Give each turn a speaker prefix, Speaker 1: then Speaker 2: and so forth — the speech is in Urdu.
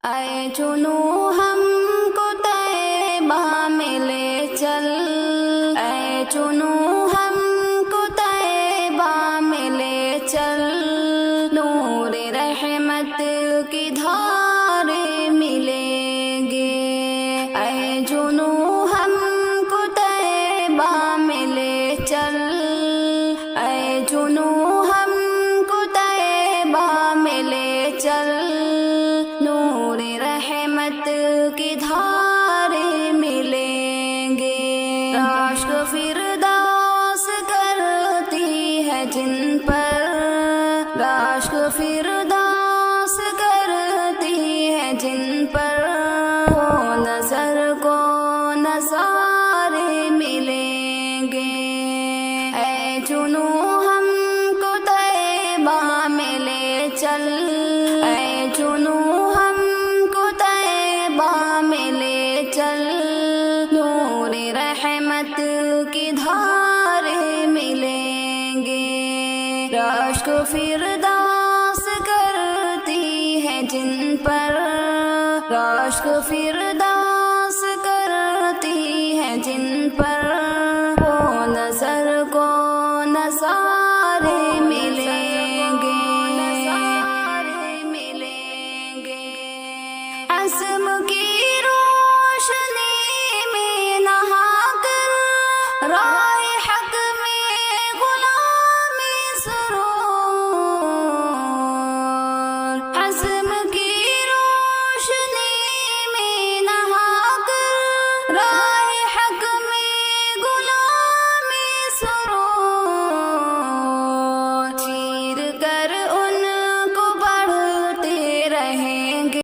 Speaker 1: اے چنو ہم کو طیبہ میں لے چل، اے چنو ہم کو طیبہ میں لے چل، نور رحمت کی دھارے ملیں گے۔ اے چنو ہم کو طیبہ میں لے چل، اے چنو ہم کو طیبہ میں لے چل، نور رحمت کی دھارے ملیں گے۔ راشک فردوس کرتی ہے جن پر، راشک فردوس کرتی ہے جن پر، وہ نظر کو نظارے ملیں گے۔ اے چنو ہم کو طیبہ میں لے چل، اے چنو ہم کو طیبہ میں لے چل، نور رحمت کی دھارے ملیں گے۔ راشک فردوس کرتی ہے جن پر، راشک فردوس کرتی ہے جن پر، وہ نظر کو نظارے ملیں گے، نظارے ملیں گے۔ عزم کی